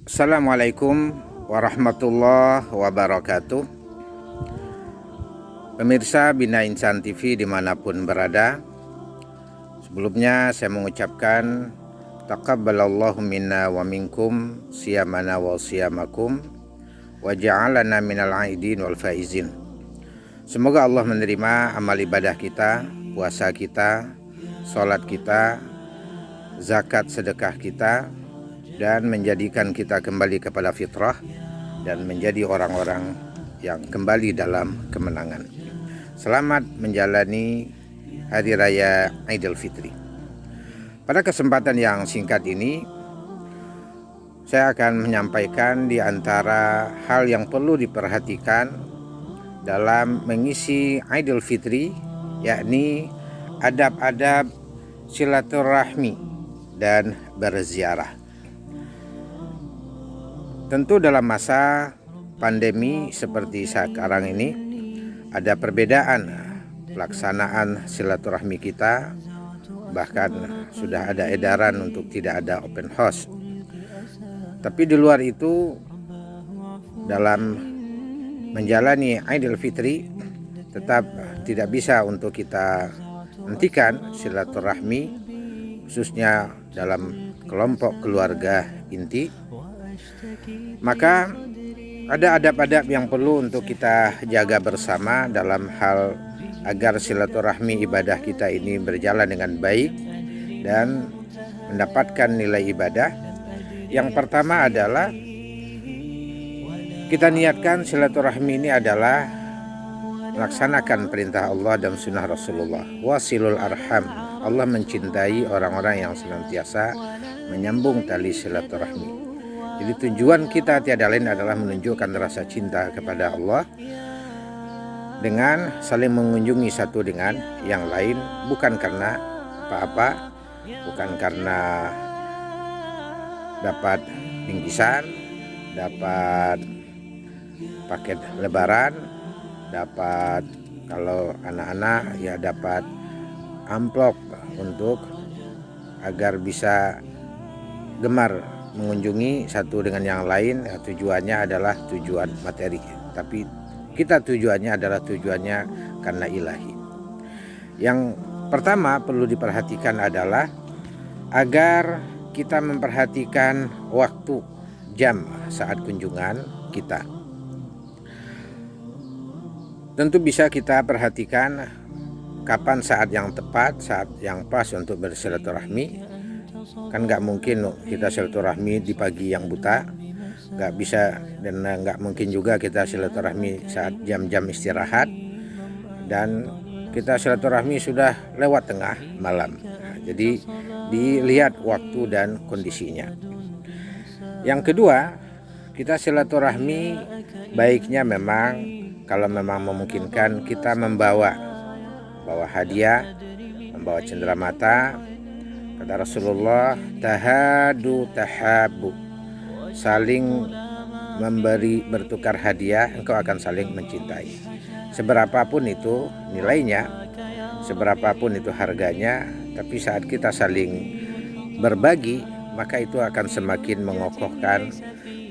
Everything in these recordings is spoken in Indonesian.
Assalamualaikum warahmatullahi wabarakatuh. Pemirsa Bina Insan TV dimanapun berada, sebelumnya saya mengucapkan taqabbalallahu minna wa minkum siyamana wa siyamakum wa ja'alana minal aidin wal faizin. Semoga Allah menerima amal ibadah kita, puasa kita, sholat kita, zakat sedekah kita, dan menjadikan kita kembali kepada fitrah dan menjadi orang-orang yang kembali dalam kemenangan. Selamat menjalani Hari Raya Idul Fitri. Pada kesempatan yang singkat ini, saya akan menyampaikan di antara hal yang perlu diperhatikan dalam mengisi Idul Fitri, yakni adab-adab silaturahmi dan berziarah. Tentu dalam masa pandemi seperti sekarang ini ada perbedaan pelaksanaan silaturahmi kita, bahkan sudah ada edaran untuk tidak ada open house. Tapi di luar itu, dalam menjalani Idul Fitri tetap tidak bisa untuk kita hentikan silaturahmi, khususnya dalam kelompok keluarga inti. Maka ada adab-adab yang perlu untuk kita jaga bersama dalam hal agar silaturahmi ibadah kita ini berjalan dengan baik dan mendapatkan nilai ibadah. Yang pertama adalah kita niatkan silaturahmi ini adalah melaksanakan perintah Allah dan sunnah Rasulullah. Wasilul arham. Allah mencintai orang-orang yang senantiasa menyambung tali silaturahmi. Jadi tujuan kita tiada lain adalah menunjukkan rasa cinta kepada Allah dengan saling mengunjungi satu dengan yang lain, bukan karena apa-apa, bukan karena dapat bingkisan, dapat paket lebaran, dapat kalau anak-anak ya dapat amplop untuk agar bisa gemar mengunjungi satu dengan yang lain. Tujuannya adalah tujuan materi, tapi kita tujuannya adalah tujuannya karena ilahi. Yang pertama perlu diperhatikan adalah agar kita memperhatikan waktu jam saat kunjungan kita. Tentu bisa kita perhatikan kapan saat yang tepat, saat yang pas untuk bersilaturahmi. Kan nggak mungkin kita silaturahmi di pagi yang buta, nggak bisa, dan nggak mungkin juga kita silaturahmi saat jam-jam istirahat, dan kita silaturahmi sudah lewat tengah malam. Jadi dilihat waktu dan kondisinya. Yang kedua, kita silaturahmi baiknya memang kalau memang memungkinkan kita membawa hadiah, membawa cenderamata. Kata Rasulullah, tahadu tahabu, saling memberi bertukar hadiah, engkau akan saling mencintai. Seberapapun itu nilainya, seberapapun itu harganya, tapi saat kita saling berbagi, maka itu akan semakin mengokohkan,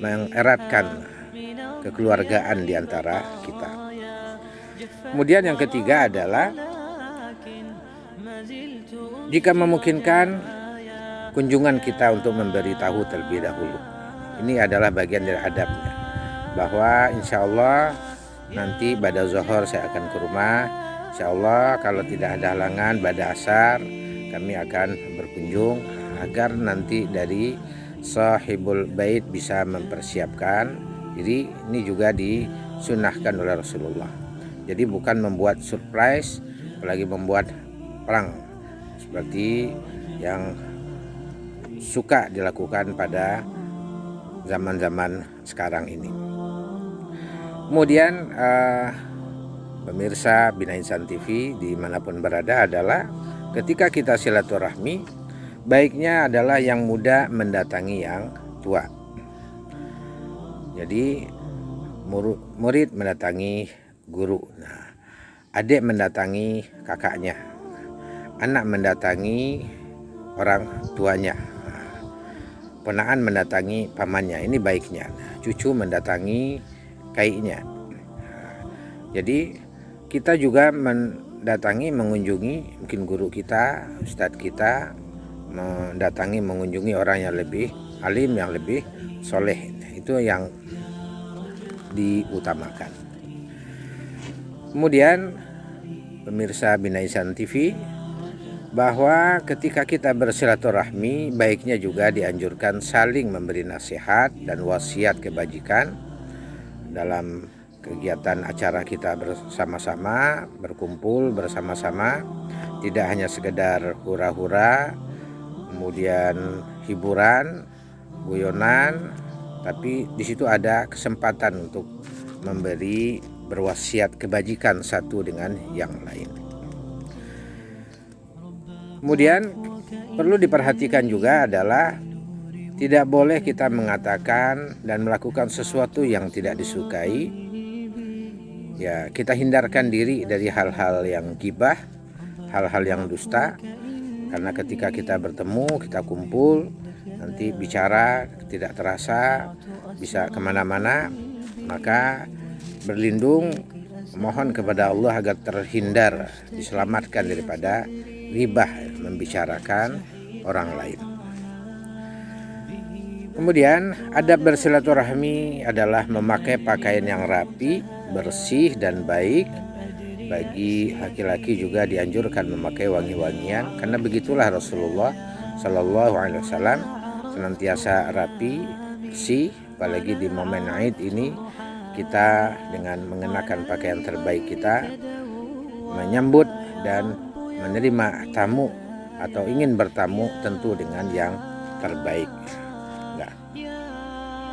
mengeratkan kekeluargaan di antara kita. Kemudian yang ketiga adalah jika memungkinkan kunjungan kita untuk memberitahu terlebih dahulu. Ini adalah bagian dari adabnya, bahwa insya Allah nanti pada zuhur saya akan ke rumah. Insya Allah kalau tidak ada halangan pada asar kami akan berkunjung, agar nanti dari sahibul bait bisa mempersiapkan. Jadi ini juga disunahkan oleh Rasulullah. Jadi bukan membuat surprise, apalagi membuat perang seperti yang suka dilakukan pada zaman-zaman sekarang ini. Kemudian pemirsa Bina Insan TV dimanapun berada, adalah ketika kita silaturahmi, baiknya adalah yang muda mendatangi yang tua. Jadi murid mendatangi guru, adik mendatangi kakaknya, anak mendatangi orang tuanya. ponaan mendatangi pamannya, ini baiknya. Cucu mendatangi kaiknya. Jadi kita juga mendatangi, mengunjungi mungkin guru kita, ustadz kita, mengunjungi orang yang lebih alim, yang lebih soleh. Itu yang diutamakan. Kemudian pemirsa Binaisan TV, bahwa ketika kita bersilaturahmi, baiknya juga dianjurkan saling memberi nasihat dan wasiat kebajikan dalam kegiatan acara kita bersama-sama, berkumpul bersama-sama. Tidak hanya sekedar hura-hura, kemudian hiburan, guyonan, tapi di situ ada kesempatan untuk memberi berwasiat kebajikan satu dengan yang lain. Kemudian perlu diperhatikan juga adalah tidak boleh kita mengatakan dan melakukan sesuatu yang tidak disukai. Ya, kita hindarkan diri dari hal-hal yang gibah, hal-hal yang dusta. Karena ketika kita bertemu, kita kumpul, nanti bicara tidak terasa bisa kemana-mana, maka berlindung, mohon kepada Allah agar terhindar, diselamatkan daripada ghibah, membicarakan orang lain. Kemudian adab bersilaturahmi adalah memakai pakaian yang rapi, bersih dan baik. Bagi laki-laki juga dianjurkan memakai wangi-wangian, karena begitulah Rasulullah Shallallahu Alaihi Wasallam, senantiasa rapi, bersih. Apalagi di momen Aid ini, kita dengan mengenakan pakaian terbaik kita menyambut dan menerima tamu atau ingin bertamu tentu dengan yang terbaik. Enggak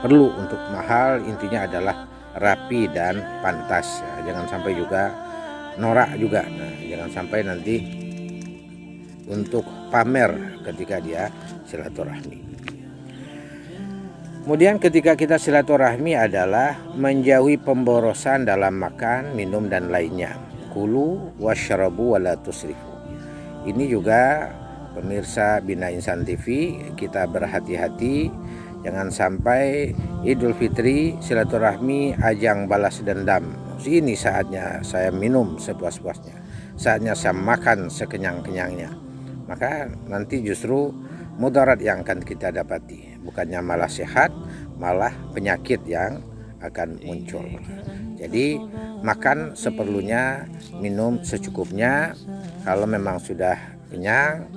perlu untuk mahal, intinya adalah rapi dan pantas. Jangan sampai juga norak juga. Jangan sampai nanti untuk pamer ketika dia silaturahmi. Kemudian ketika kita silaturahmi adalah menjauhi pemborosan dalam makan, minum dan lainnya. Kulu wasyrabu wala tusrifu. Ini juga pemirsa Binaisan TV, kita berhati-hati jangan sampai Idul Fitri silaturahmi ajang balas dendam. Ini saatnya saya minum sepuas-puasnya, saatnya saya makan sekenyang-kenyangnya. Maka nanti justru mudarat yang akan kita dapati, bukannya malah sehat, malah penyakit yang akan muncul. Jadi makan seperlunya, minum secukupnya. Kalau memang sudah kenyang,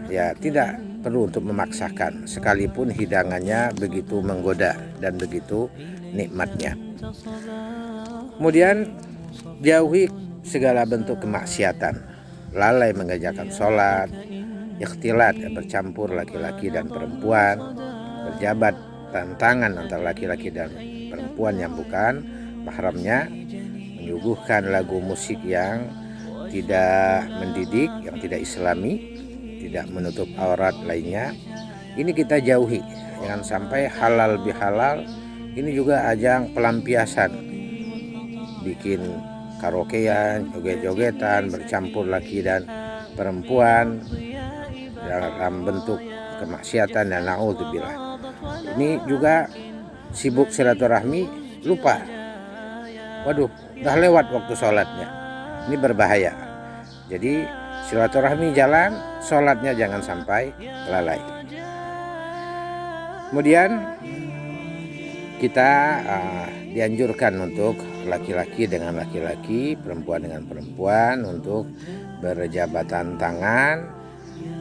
ya tidak perlu untuk memaksakan, sekalipun hidangannya begitu menggoda dan begitu nikmatnya. Kemudian jauhi segala bentuk kemaksiatan, lalai mengerjakan sholat, ikhtilat, bercampur laki-laki dan perempuan, berjabat tantangan antara laki-laki dan perempuan yang bukan mahramnya, menyuguhkan lagu musik yang tidak mendidik, yang tidak islami, tidak menutup aurat lainnya. Ini kita jauhi, jangan sampai halal bihalal. Ini juga ajang pelampiasan, bikin karaokean, joget-jogetan, bercampur laki dan perempuan dalam bentuk kemaksiatan dan naudzubillah. Ini juga sibuk silaturahmi, lupa, waduh udah lewat waktu sholatnya. Ini berbahaya. Jadi silaturahmi jalan, sholatnya jangan sampai lalai. Kemudian kita dianjurkan untuk laki-laki dengan laki-laki, perempuan dengan perempuan untuk berjabatan tangan,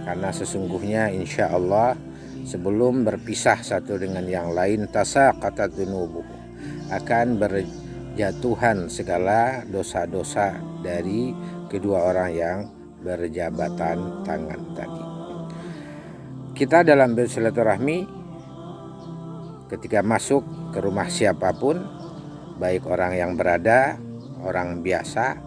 karena sesungguhnya insya Allah sebelum berpisah satu dengan yang lain tasaqatat dunubuh, akan berjatuhan segala dosa-dosa dari kedua orang yang berjabatan tangan tadi. Kita dalam bersilaturahmi, ketika masuk ke rumah siapapun, baik orang yang berada, orang biasa,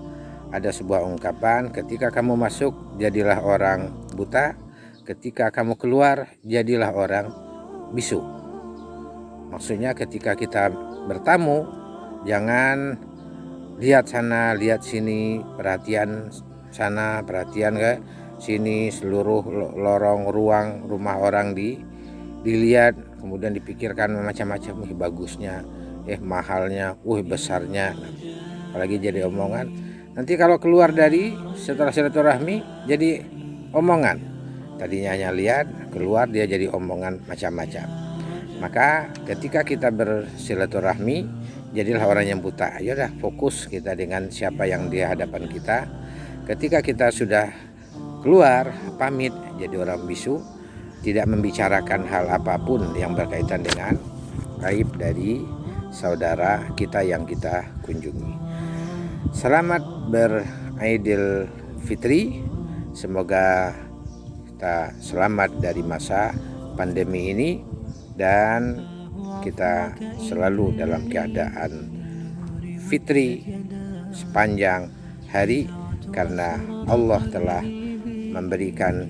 ada sebuah ungkapan, ketika kamu masuk jadilah orang buta, ketika kamu keluar jadilah orang bisu. Maksudnya ketika kita bertamu, jangan lihat sana, lihat sini, perhatian sana, perhatian ke sini, seluruh lorong ruang rumah orang dilihat, kemudian dipikirkan macam-macam, bagusnya, mahalnya, besarnya, apalagi jadi omongan. Nanti kalau keluar dari setelah silaturahmi jadi omongan, tadinya hanya lihat, keluar dia jadi omongan macam-macam. Maka ketika kita bersilaturahmi, jadilah orang yang buta. Ayolah fokus kita dengan siapa yang di hadapan kita. Ketika kita sudah keluar, pamit jadi orang bisu, tidak membicarakan hal apapun yang berkaitan dengan aib dari saudara kita yang kita kunjungi. Selamat beridul fitri. Semoga kita selamat dari masa pandemi ini dan kita selalu dalam keadaan fitri sepanjang hari, karena Allah telah memberikan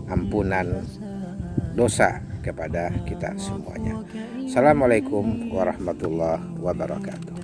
ampunan dosa kepada kita semuanya. Assalamualaikum warahmatullahi wabarakatuh.